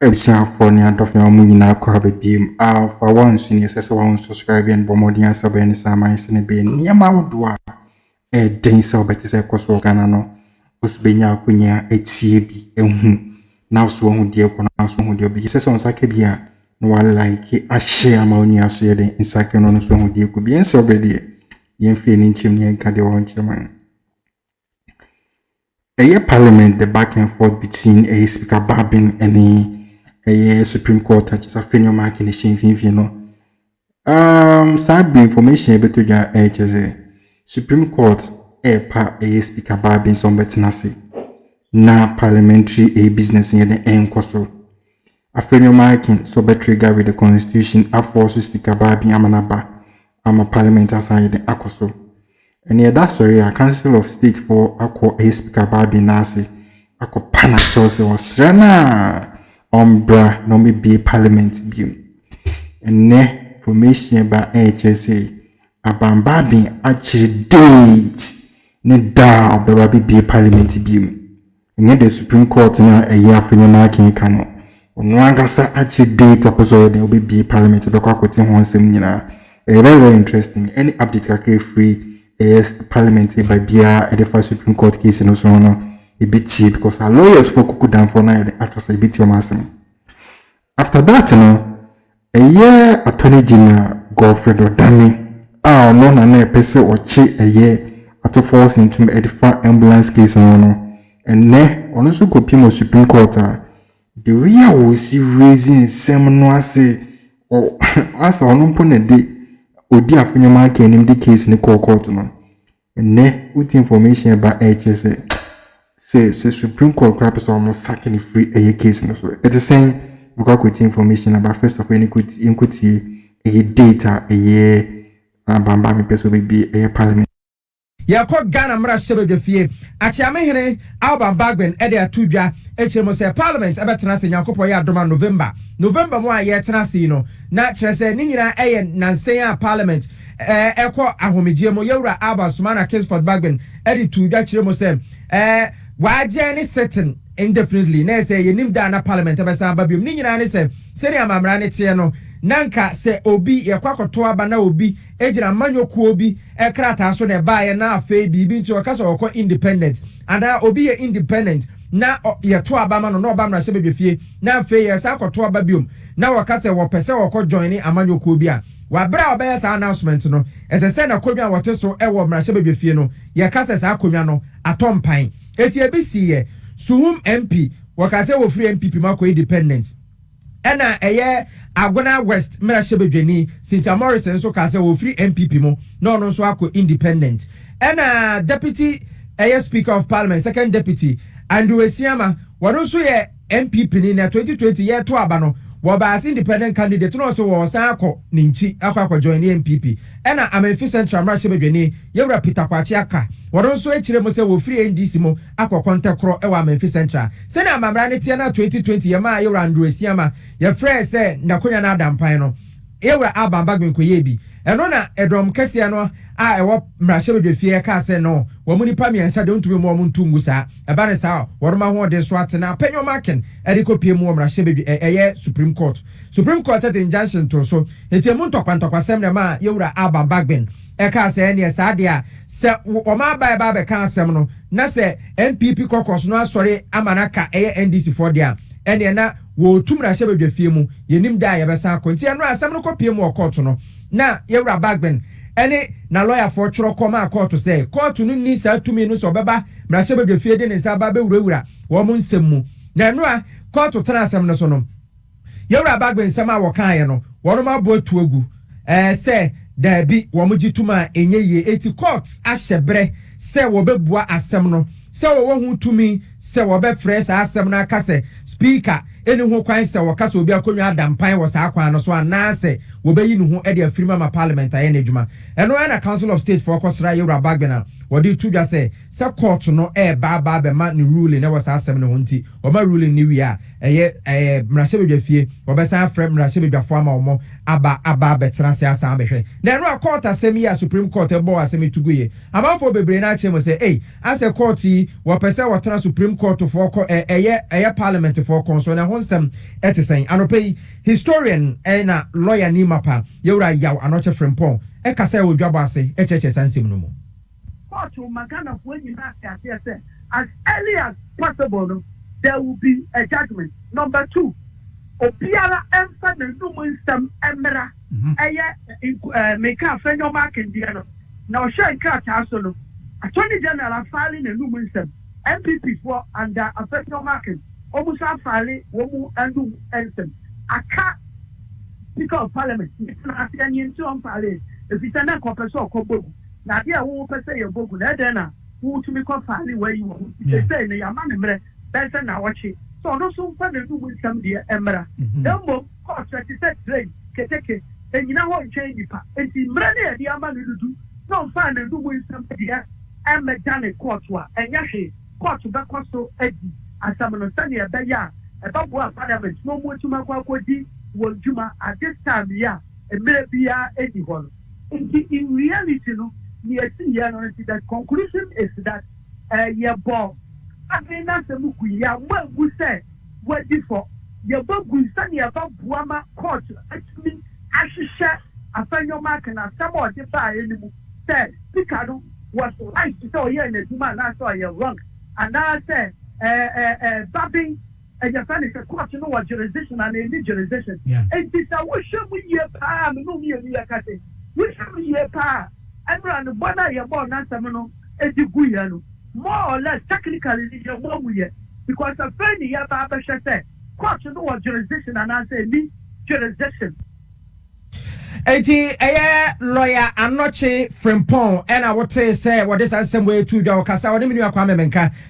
Ebisa for ni adofo amu nyina kwa bebiem Alpha One senior sese wa subscribe and bomodi asabe ni sama ise be niam awodo a den se obeti se koso kana no osubenya akunya etie bi ehu na so hu die ko na so hu die bi sese on sake bia no wa like a share ma oni aso ye den insake no so hu die ko bi ense obedi yen fe ni nchim ni enka de won chema Parliament the back and forth between Speaker Bagbin and Supreme Court which is a fenial mark in the same thing, start information able to get Supreme Court pa Speaker Bagbin some betinasi na parliamentary business in the end coso a fenial marking so better with the constitution a force Speaker Bagbin amanaba a parliament aside the akoso and that sorry a council of state for Speaker Bagbin nasi pana chose was rana Umbra no me be parliament biom ene formation ba HSA abambabi actually date ne da be parliament biom enye the Supreme Court na afenya marking kano ono angasa actually date episode dey be parliament be kwa kwoti ho nsem nyina very interesting any update kakre free parliament by bia the first Supreme Court case no so no because our lawyers for kuku down for now after a bit after that attorney general Godfrey Odami no na person or at force into a ambulance case and ne also copy mo Supreme Court the way we see raising seminal say or as on pone de odi afunyama can in the case in the court no and ne with information about HSA say Supreme Court crap almost sacking free a case no so it is saying we got with information about first of all a data a year bamba me person will be a parliament ya ko Ghana mra shebe dwefie achiame hene Alban Bagbin ede atudwa echiremo se parliament abetena se nyankopɔ ya adoma November mo a ye tena se no na kyerɛ se ni nyina eye nansen a parliament ekɔ ahomegye mo yewura Alban Sumana Kesford Bagbin ede tudwa kyeremo se waje ni certain indefinitely na say yenim da na parliament abesa babiom ni nyina ne se seri amamra ne tie no nanka se obi yakwakoto aba na obi ejira manyoku obi ekrata so ne baaye na afa bibi nti okasa okọ independent and obi ye independent na yeto aba ma no na oba mra se bebefie na afa ye sa akoto aba biom na wakasa wo pese okọ join amanyoku obi a wabra obeye sa announcement no esese na konwa wote so ewo mra se bebefie no yakasa sa konwa no atompan eti ebisi ye Suhum MP wakase wo free MPP mako independent ena eye Agona West mera shebedweni Cynthia Morrison so kase wo free MPP mo no no so ako independent ena deputy speaker of parliament second deputy Andrew Esiama wano so ye MPP ni na 2020 ye to aba no wo ba as independent candidate no so wo san akọ ninchi akọ join MPP ena Amenfi Central mera shebedweni yewra Peter Kwachi aka wano so echire mo se wo free NDC mo akọ kontekro e wa Amenfi Central se na amamra ne tie na 2020 ye ma yewra Andrew Esiama ye frɛ se na konya na adampan no yewra Alban Bagbin ko ye bi eno na edom Kesi no a ewo mrahye ka se no wo mu nipa miensa de ntumi mo ntungu sa eba ne sa woroma ho de so atena penyo marken erikopie mu mrahye eye Supreme Court at injunction to so etiemu ntokwantokwasem ne ma yewra Alban Bagbin ka se ne sa de a se o ma ba be ka asem no na se MPP kokos no asori amanaka eye NDC for dia ene na wo tumra hye bedwafie mu yenim da ya besa akonti eno asem no kopie mu court no na yewra Bagbin ene na lawyer for churo koma court say court no ni sa tumi no so beba mra hye bedwafie de ne sa ba be wurawura wo mu nsem mu na eno a court tena asem no so no yewra Bagbin nsem a wo kan ye no wo ma bo tuagu say da bi wo mu gituma enye ye eti court ahyebre say wo bebua asem no se wo hu tumi se wo be fresh asem na aka se speaker eni ho kwan se wo kasa obi akonwa adampan wo sa akwan no so ana se wo be yi no ho e de afirima ma parliament aye na adwuma eno na council of state for kwasra yewra Bagbin wo de tudwa se court no ba be ma ni ruling na wo sa asem no honti wo ma ruling ni wi a eye mrahye bedwafie wo be sa frame mrahye bedwafo ama wo aba betena se asa behwe na eno court asem ya Supreme Court ebo asem tuguye amanfo bebre na ache mo se ase court wo pese wo tena Supreme Supreme Court for Parliament for concern and Honsem Etisane. Anope historian and lawyer Nimapa, Yura Yaw, anoche Frimpon, Ekase with Jabase, HHS and Simnumo. Court will Magana when you as early as possible, there will be a judgment. Number 2, Opiara Emfa the Numun Sam Emera, make a friend of Mark and Diana. Now, Shine Cat Asolo, Attorney General filing a Numun Sam, MPP for under a federal market, almost a filing, Womu and do Ensom. I can't speak of Parliament, if it's an uncompensor, Kobo. Now, dear, who will say your book, Edena, who to make a filing where you want. They say, Yaman, better now watch it. So, no so far to do with some dear Emera. No more, court 26 days, Keteke, and you know what change the part. And the money the Yaman will do, no fun and do with somebody else. And Medani court, and Yashi, court to back so Eddie, and some of the sunny a bear, about what Parliament, no more to my Kwakodi, will Juma at this time, yeah, and maybe Eddie Hall. In reality, no. The conclusion is that your ball. I mean, that's a look we are well, we say, what before your book will send you about Buama court. Actually, I should share a friend your mark and a some of the fire anymore. Said, Picado was right to tell you in the woman. I saw you wrong. And I said, Bagbin, and your friend is a court, you know what jurisdiction and a jurisdiction. And this I wish we year palm, no mere cutting. We should be a pa. And run the one I born not Samano, Eduguyano. More or less technically, you're one we because a friend here, Baba said, court to know what jurisdiction and I say, me jurisdiction. Lawyer Anoche Frimpon, and I would say, what is some way to your Casa, what do you come and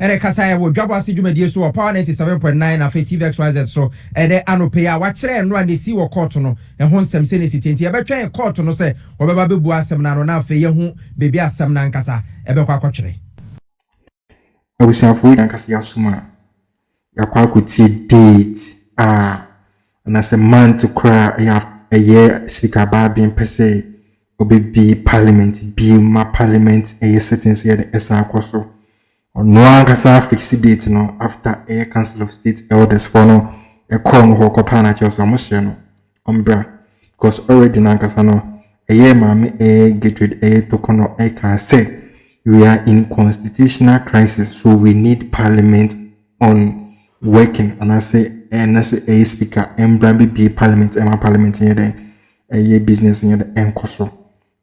a Casa will job as you may do so, power 97.9 of TVXYZ, so, and the Anopea, watch and run the sea or Cortono, and Honsem Senicity, but try a Cortono say, or Baby Boasam Narona, Fayahu, baby as some Nankasa, Ebeka Cotre. I wish I would Nankasa Suma. Yakwa could see date, and as a man to cry, I have. A year speaker Bagbin per se, be Parliament, be my Parliament, a sentence here the SR Costo. Or no one can fix date no after a Council of State elders for no a corn or copana or some umbra. Because already Nankasano, a year mammy a get rid a Torkornoo a can say we are in constitutional crisis, so we need Parliament on working. And I say, and as a speaker, and Bramby be Parliament, and my Parliament here, a year business in the Encoso.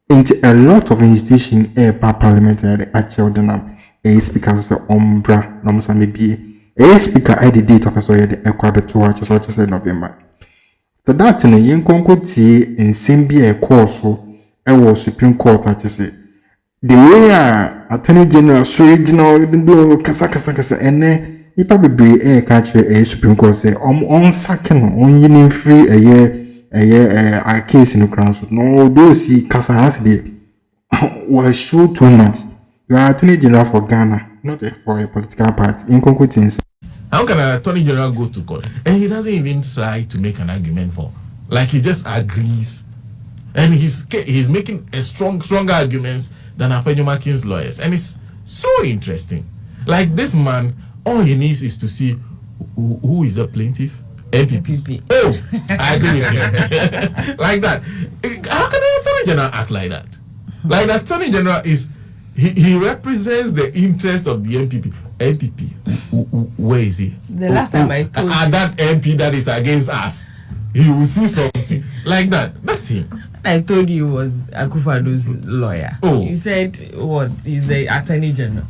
Into a lot of institutions, a Parliament, the actual denam, a speaker, Umbra, Nomsami be a speaker, I did date of a soil, the Equator 2 watches, what is November. The that in a young concourse in Simbi a course, I was Supreme Court, I just say. The way Attorney General, so regional, Kasa, and you probably a country a Supreme Court say on second on union free a year a case in the crown. So no those see Casa has the was show too much. You are Attorney General for Ghana, not for a political party. Incompetence. How can an Attorney General go to court and he doesn't even try to make an argument for? Like he just agrees, and he's making a stronger arguments than Akroma lawyers, and it's so interesting. Like this man. All he needs is to see who is the plaintiff. MPP. Oh, I agree with you. Like that. How can an Attorney General act like that? Like the Attorney General is he represents the interest of the MPP. MPP. Where is he? The last time I told you. That MP that is against us. He will see something like that. That's him. I told you was Akufado's lawyer. Oh. You said what? He's the Attorney General.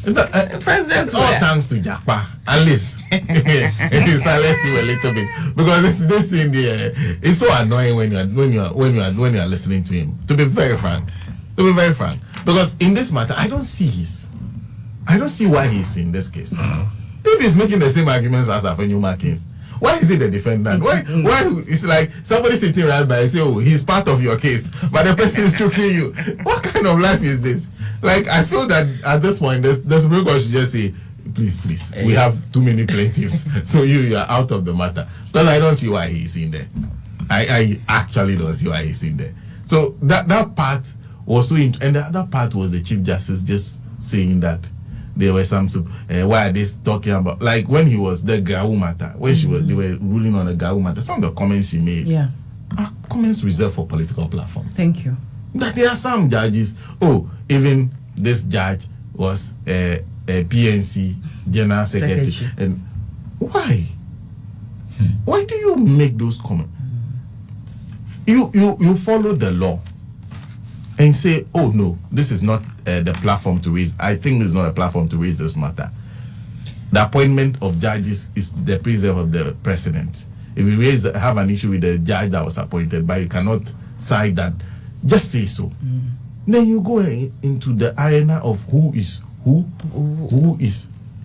President, all thanks to Japa. At least silence you a little bit because this thing there is so annoying when you are listening to him. To be very frank, because in this matter, I don't see why he's in this case. If he's making the same arguments as Akroma, why is he the defendant? Why it's like somebody sitting right by and say, oh, he's part of your case, but the person is choking you. What kind of life is this? Like, I feel that at this point, the Supreme Court should just say, please, we have too many plaintiffs, so you are out of the matter. Because I don't see why he's in there. I actually don't see why he's in there. So that part was so, and the other part was the Chief Justice just saying that there were some why are they talking about, like when he was the Gao matter, when they were ruling on the Gao matter, some of the comments he made are comments reserved for political platforms. Thank you. That there are some judges, even this judge was a PNC General Secretary. And why? Why do you make those comments? You follow the law and say, oh no, this is not the platform to raise. I think it's not a platform to raise this matter. The appointment of judges is the preserve of the president. If you have an issue with the judge that was appointed, but you cannot side that, just say so. Then you go into the arena of who is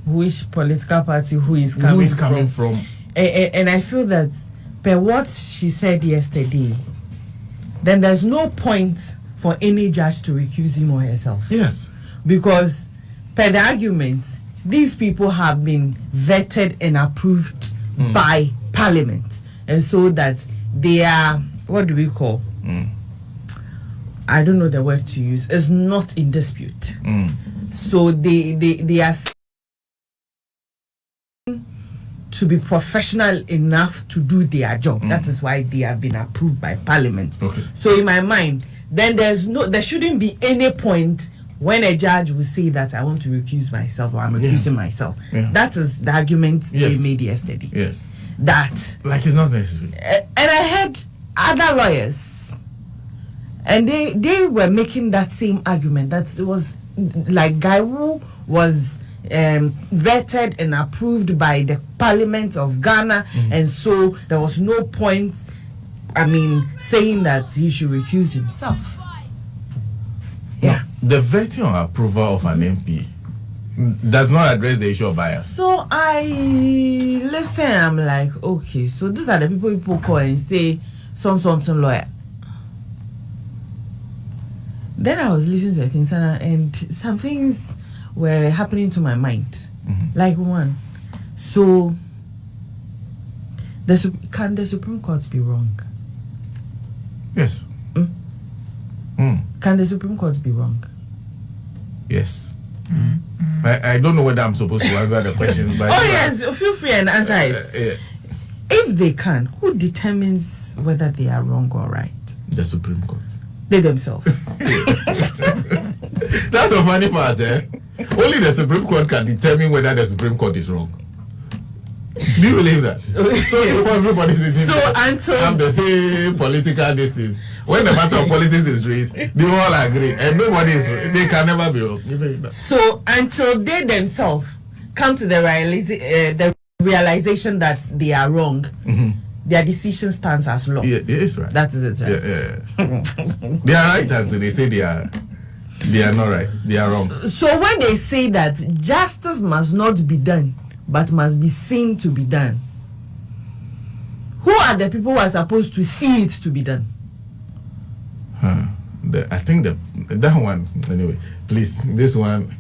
which political party who is coming from. And I feel that per what she said yesterday, then there's no point for any judge to recuse him or herself. Yes. Because per the argument, these people have been vetted and approved by Parliament. And so that they are, what do we call? I don't know the word to use. It's not in dispute. So they are to be professional enough to do their job. That is why they have been approved by Parliament. Okay. So in my mind, then there shouldn't be any point when a judge will say that I want to recuse myself or I'm recusing myself. That is the argument they made yesterday. Yes. That like it's not necessary. And I heard other lawyers, and they were making that same argument that it was like guy who was vetted and approved by the Parliament of Ghana, and so there was no point, saying that he should recuse himself. Yeah. The vetting or approval of an MP does not address the issue of bias. So I listen, I'm like, okay, so these are the people call and say something lawyer. Then I was listening to the things and some things were happening to my mind. Like one, so can the Supreme Court be wrong? Yes. Can the Supreme Court be wrong? Yes. I don't know whether I'm supposed to answer the question, but yes, feel free and answer it. If they can, who determines whether they are wrong or right? The Supreme Court. They themselves. That's the funny part, eh? Only the Supreme Court can determine whether the Supreme Court is wrong. Do you believe that? So if everybody is have the same political distance, when the matter of politics is raised, they all agree, and they can never be wrong. So until they themselves come to the realization that they are wrong, their decision stands as law. Yeah, it is right. That is it. Right? Yeah. They are right until they say they are not right. They are wrong. So when they say that justice must not be done, but must be seen to be done, who are the people who are supposed to see it to be done? I think that one, anyway, please, this one.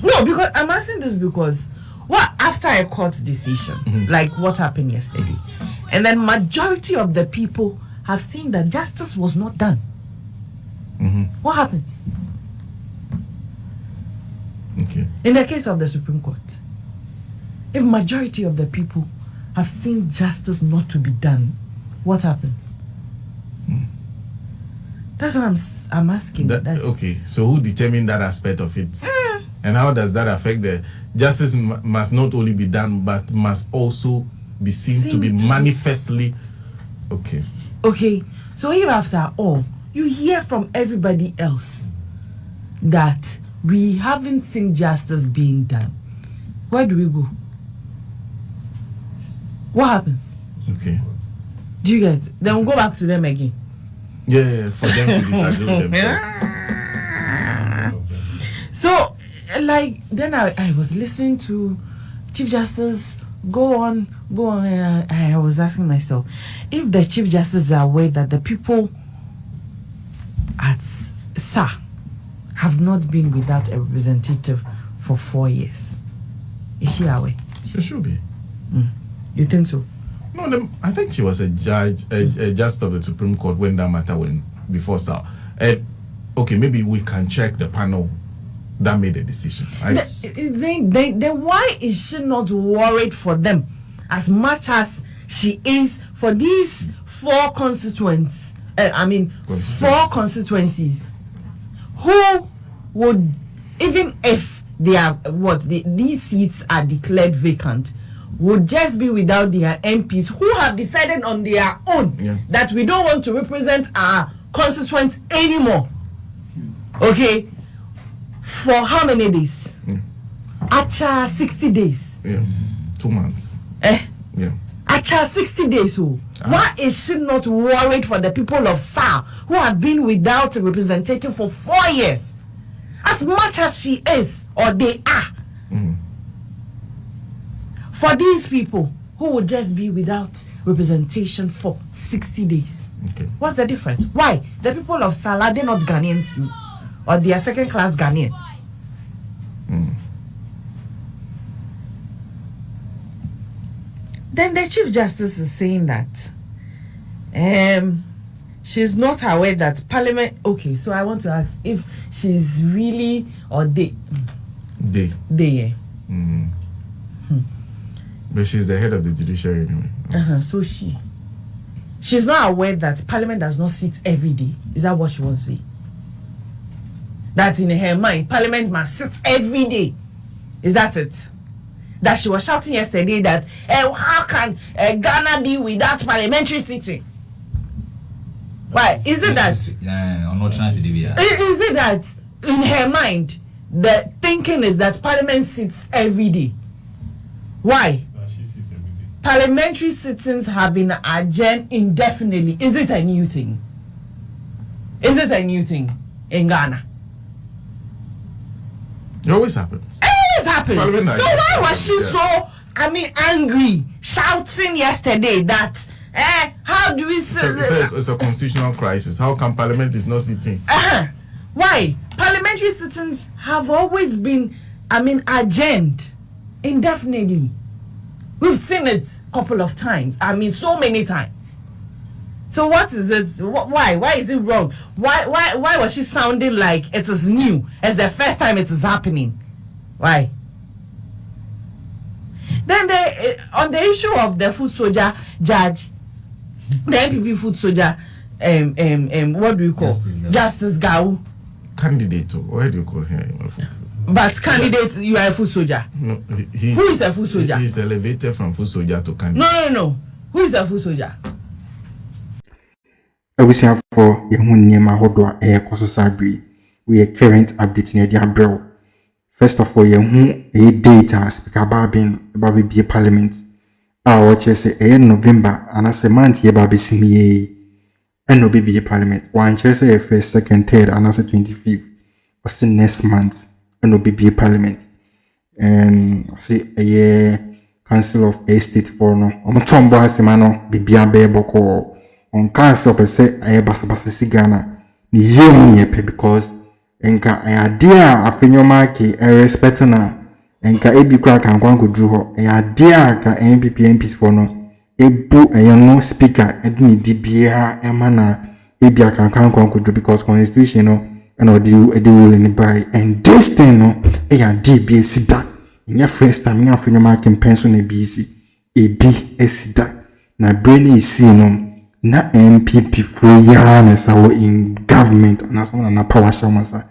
No, because I'm asking this because after a court decision, like what happened yesterday, and then majority of the people have seen that justice was not done. What happens? Okay. In the case of the Supreme Court, if majority of the people have seen justice not to be done, what happens? That's what I'm asking. Okay, so who determined that aspect of it? And how does that affect the justice must not only be done, but must also be seen to be manifestly okay. Okay, so if after all you hear from everybody else that we haven't seen justice being done, where do we go? What happens? Okay. Do you get it? Then we'll go back to them again. Yeah, for them to disagree with themselves. So, like, then I was listening to Chief Justice go on, and I was asking myself, if the Chief Justice are aware that the people at SA have not been without a representative for 4 years, is she aware? She should be. You think so? No, I think she was a judge, a justice of the Supreme Court when that matter went before SA. Okay, maybe we can check the panel that made the decision. Then why is she not worried for them as much as she is for these 4 constituents? 4 constituencies. Who would, even if they are these seats are declared vacant, would just be without their MPs who have decided on their own that we don't want to represent our constituents anymore. Okay, for how many days? Acha 60 days. 2 months. Acha 60 days. Why is she not worried for the people of Sa who have been without a representative for 4 years? As much as she is, or they are. For these people who would just be without representation for 60 days. Okay. What's the difference? Why? The people of Sala, they're not Ghanaians too. Or they are second-class Ghanaians. Then the Chief Justice is saying that she's not aware that Parliament... Okay, so I want to ask if she's really... Or they... They. But she's the head of the judiciary anyway. So she's not aware that Parliament does not sit every day. Is that what she wants to say? That in her mind, Parliament must sit every day. Is that it? That she was shouting yesterday that how can Ghana be without parliamentary sitting? Why? Is it that? Is it that in her mind the thinking is that Parliament sits every day? Why? Parliamentary sittings have been adjourned indefinitely. Is it a new thing? Is it a new thing in Ghana? It always happens. It always happens. So why was she so, angry, shouting yesterday that, how do we say... It's a constitutional crisis. How come Parliament is not sitting? Why? Parliamentary sittings have always been, adjourned indefinitely. We've seen it a couple of times. So many times. So what is it? Why? Why is it wrong? Why was she sounding like it is new? It's the first time it is happening. Why? Then on the issue of the food soldier judge, the NPP food soldier, what do you call? Justice Gao. Candidate, why do you call him? But candidate, you are a food soldier. No, who is a food soldier? He's elevated from food soldier to candidate. No. Who is a food soldier? Abusia for yehun niyema hodwa koso sabri. We are current update in the bro. First of all, yehun data speaker Bagbin about be parliament. Our say November and as a month ye baby simi and no be parliament. One say first, second, third and as a 25th. What's the next month? And no be parliament. And say a year council of a state for no. Tombo asimano be boko. On council per se basa sigana ni yemu yepe because enka idea afenyo maki respect na enka ebi kwa kan kwanko dru ho idea ka MPs for no ebu no speaker edini dibia emana ebi kan kwanko dru because constitution no and odi rule ni by and this thing no dibia sida nya first time nya afenyo maki pension na BC ebi esida na brain is no na MPP for years in government and as na power shamasa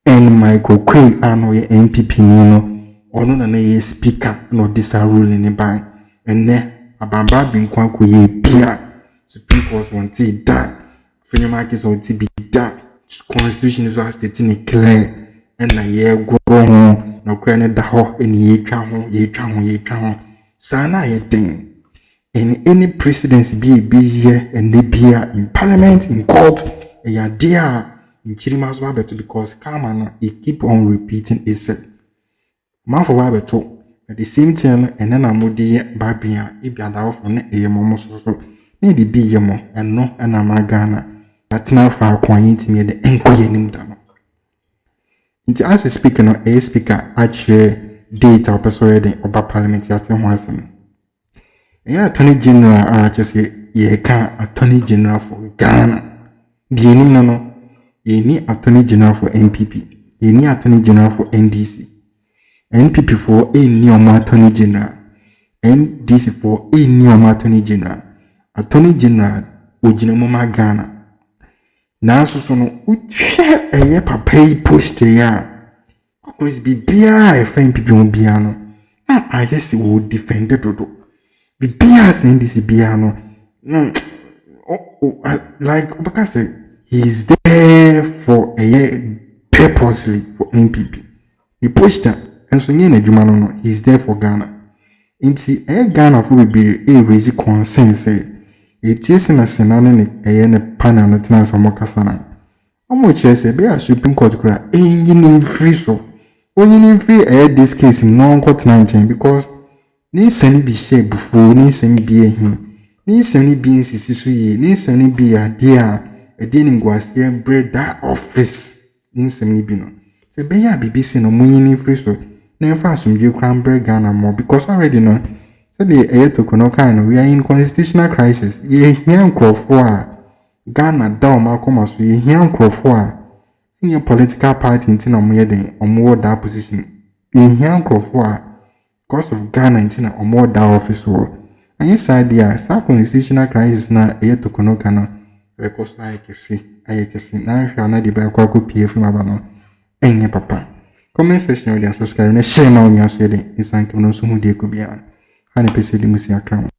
and Michael Quay ano ye MPP nino ono na ye speaker no disarule ni by and ne abamba bin kwanko ye bia supreme court want it that fenyo markets want it be that constitution is was stating clear and na ye go no kra ne da ho and ye twa ho sana ye thing. In any presidency be here and they be in parliament, in court, and you're there in Chirima's Wabeto because Kamana, it keep on repeating itself. Man for Wabeto, at the same time, and then I'm with the Babia, if you're off on a momoso, maybe be yamo, and no, and I'm a Ghana. That's now far quiet me the enquiring dama. Into as a speaker, no a speaker, actually data or persuading about parliament at the yeah, Attorney General, just ye can Attorney General for Ghana. The no, ye need Attorney General for MPP. any attorney general for NDC. NPP for any attorney general. NDC for any attorney general. Attorney general Ojinamoma Ghana. Now so no share a papa post ya. Because be beer friend people won't be ano. I just would defend it to be beer saying this piano. Like because he's there for a year purposely for NPP. The poster and so he's there for Ghana. Inti Ghana for be a raise concern say it is in a scenario a panel not now some casana. How much I say be a Supreme Court cry in free so only in free this case in non-court 19 because ni send be share before ni send be him ni send be insisi ye ni send be a dear a dealing was here bread that office ni send be no say be ya BBC no money free so na fast some you cranberry Ghana more because already no say the Torkornoo kind we are in constitutional crisis ye here for Ghana down Malcolm so ye here for in your political party in no more than more that position ye here for because of Ghana in or more that office war and inside there Ṣhack constitutional crisis na Torkornoo kana because na Kesi na hwa na di ba kwa ko pie from abano enye papa comment section with subscribe na share na onya so dey isanke no so hu die ko bia ha na pese di musi Akroma